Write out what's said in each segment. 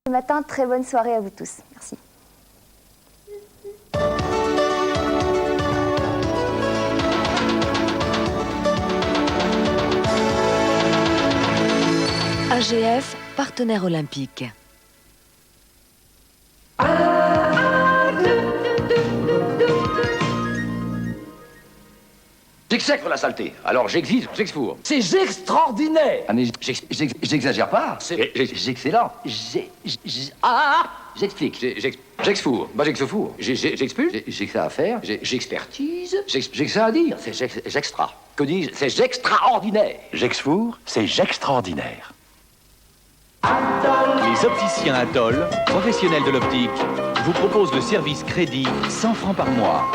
Ce matin, très bonne soirée à vous tous. Merci. AGF, partenaire olympique. J'exècre la saleté, alors j'exige, j'exfourre. C'est extraordinaire. Ah mais j'exagère pas, c'est excellent. J'explique, j'exfourre, bah j'exfourre, j'expulse, j'ai que ça à faire, j'expertise, j'ai que ça à dire, c'est j'extra. Que dis-je? C'est j'extraordinaire. J'exfourre, c'est j'extraordinaire. Les opticiens Atoll, professionnels de l'optique, vous proposent le service crédit 100 francs par mois.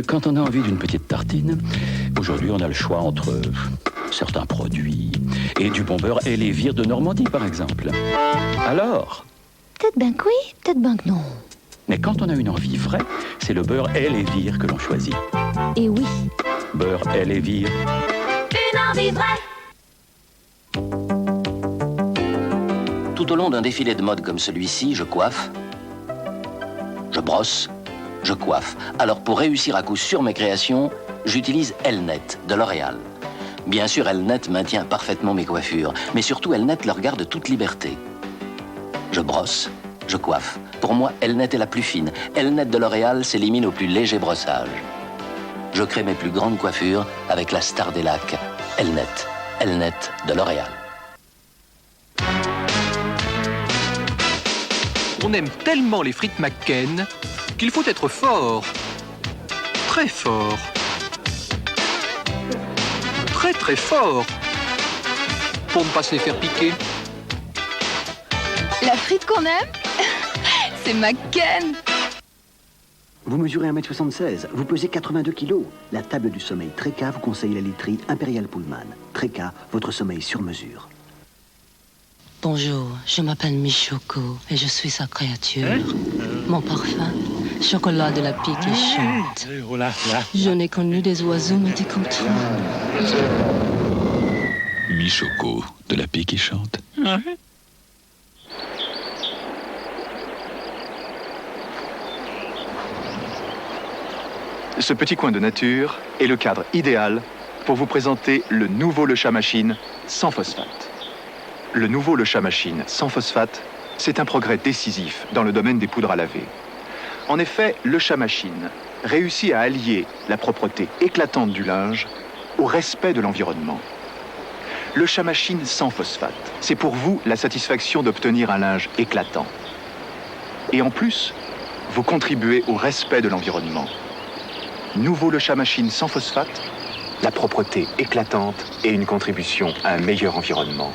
Quand on a envie d'une petite tartine, aujourd'hui on a le choix entre certains produits et du bon beurre et les vires de Normandie par exemple. Alors, Peut-être ben que oui, peut-être ben que non. mais quand on a une envie vraie, c'est le beurre et les vires que l'on choisit. Et oui. Beurre et les vires. Une envie vraie. Tout au long d'un défilé de mode comme celui-ci, je coiffe, je brosse, je coiffe. Alors pour réussir à coup sûr mes créations, j'utilise Elnet de L'Oréal. Bien sûr, Elnet maintient parfaitement mes coiffures, mais surtout Elnet leur garde toute liberté. Je brosse, je coiffe. Pour moi, Elnet est la plus fine. Elnet de L'Oréal s'élimine au plus léger brossage. Je crée mes plus grandes coiffures avec la star des lacs, Elnet. Elnet de L'Oréal. On aime tellement les frites McCain qu'il faut être fort, très fort, très très fort, pour ne pas se les faire piquer. La frite qu'on aime, c'est McCain. Vous mesurez 1m76, vous pesez 82 kg. La table du sommeil Tréca vous conseille la literie Imperial Pullman. Tréca, votre sommeil sur mesure. Bonjour, je m'appelle Michoko et je suis sa créature. Mon parfum, chocolat de la pique et chante. Je n'ai connu des oiseaux mais des comme toi. Michoko, de la pique qui chante. Ce petit coin de nature est le cadre idéal pour vous présenter le nouveau Le Chat Machine sans phosphate. Le nouveau Le Chat Machine sans phosphate, c'est un progrès décisif dans le domaine des poudres à laver. En effet, Le Chat Machine réussit à allier la propreté éclatante du linge au respect de l'environnement. Le Chat Machine sans phosphate, c'est pour vous la satisfaction d'obtenir un linge éclatant. Et en plus, vous contribuez au respect de l'environnement. Nouveau Le Chat Machine sans phosphate, la propreté éclatante et une contribution à un meilleur environnement.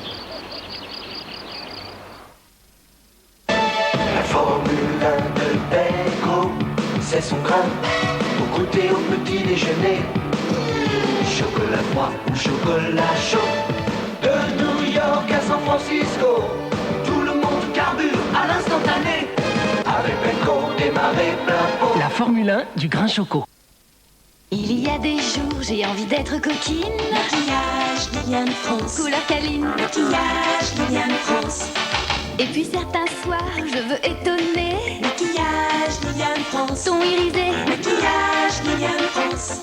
La Formule 1 de Belgro, c'est son grain pour goûter au petit déjeuner. Chocolat froid ou chocolat chaud, de New York à San Francisco, tout le monde carbure à l'instantané. Avec Belgro, démarrer plein pot. La Formule 1 du grain choco. Il y a des jours, j'ai envie d'être coquine. Maquillage Liliane France. Couleur câline. Maquillage Liliane France. Et puis certains soirs, je veux étonner. Maquillage Liliane France. Ton irisé. Maquillage Liliane France.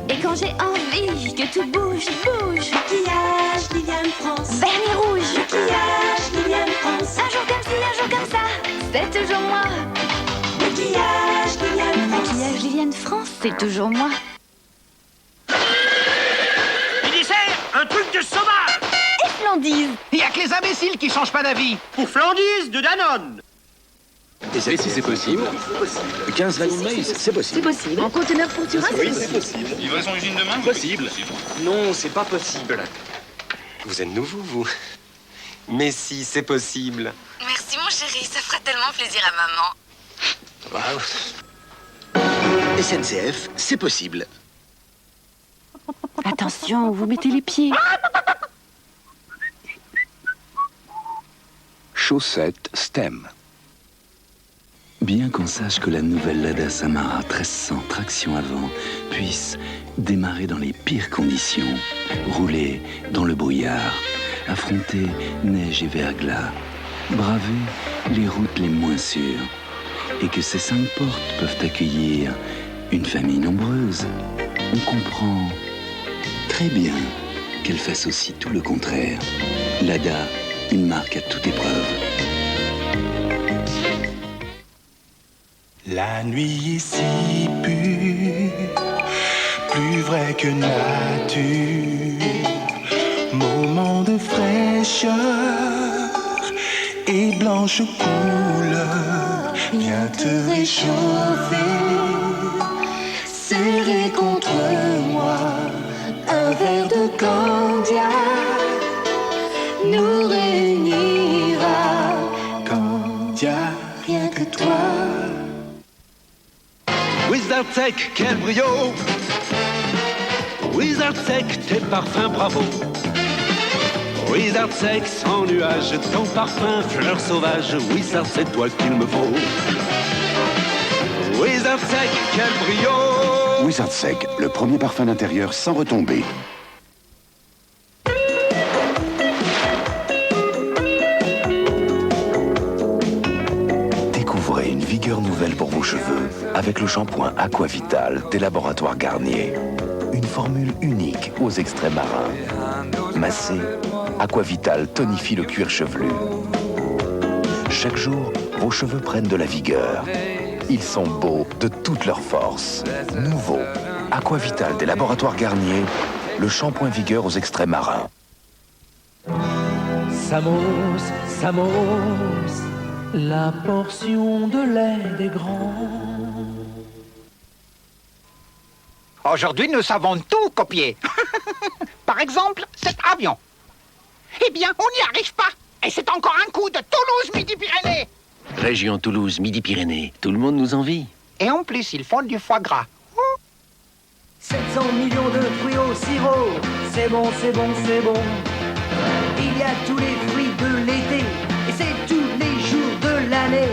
Et quand j'ai envie que tout bouge, bouge. Maquillage Liliane France. Vernis rouge. Maquillage Liliane France. Un jour comme ci, un jour comme ça, c'est toujours moi. Maquillage Liliane France. Maquillage Liliane France, c'est toujours moi. Il dessert un truc de sauvage. Et Flandise. Il y a que les imbéciles qui changent pas d'avis. Pour Flandise de Danone. Et si c'est possible, 15 wagons de maïs, c'est possible. C'est possible. En conteneur pour Turin, Oui, c'est possible. Livraison usine demain? Possible. Non, c'est pas possible. Vous êtes nouveau, vous? Mais si, c'est possible. Merci mon chéri, ça fera tellement plaisir à maman. SNCF, c'est possible. Attention, vous mettez les pieds. Chaussettes STEM. Bien qu'on sache que la nouvelle Lada Samara 1300 traction avant puisse démarrer dans les pires conditions, rouler dans le brouillard, affronter neige et verglas, braver les routes les moins sûres, et que ces 5 portes peuvent accueillir une famille nombreuse, on comprend très bien qu'elles fassent aussi tout le contraire. Lada, une marque à toute épreuve. La nuit est si pure, plus vrai que nature, moment de fraîcheur et blanche couleur, viens te réchauffer, serré contre moi, un verre de candia nous réunira, candia, rien que toi. Wizard Sec, quel brio! Wizard Sec, tes parfums, bravo! Wizard Sec, sans nuage, ton parfum, fleur sauvage, Wizard, c'est toi qu'il me faut. Wizard Sec, quel brio! Wizard Sec, le premier parfum d'intérieur sans retomber. Découvrez une vigueur nouvelle pour vos cheveux avec le shampoing Aquavital des laboratoires Garnier. Une formule unique aux extraits marins. Massé, Aquavital tonifie le cuir chevelu. Chaque jour, vos cheveux prennent de la vigueur. Ils sont beaux de toute leur force. Nouveau, Aquavital des laboratoires Garnier, le shampoing vigueur aux extraits marins. Samos, Samos, la portion de lait des grands. Aujourd'hui, nous savons tout copier. Par exemple, cet avion. Eh bien, on n'y arrive pas. Et c'est encore un coup de Toulouse-Midi-Pyrénées. Région Toulouse-Midi-Pyrénées, tout le monde nous envie. Et en plus, ils font du foie gras. 700 millions de fruits au sirop. C'est bon, c'est bon, c'est bon. Il y a tous les fruits de l'été. Et c'est tous les jours de l'année.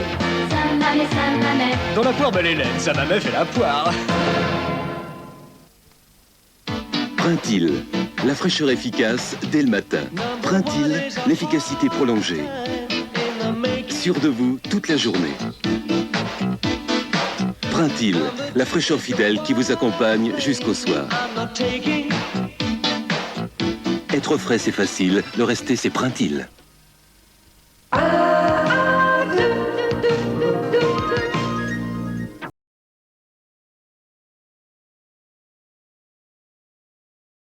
Samamé. Dans la poire, bah les laines, Samamé fait la poire. Printil, la fraîcheur efficace dès le matin. Printil, l'efficacité prolongée. Sûr de vous toute la journée. Printil, la fraîcheur fidèle qui vous accompagne jusqu'au soir. Être frais c'est facile, le rester c'est Printil.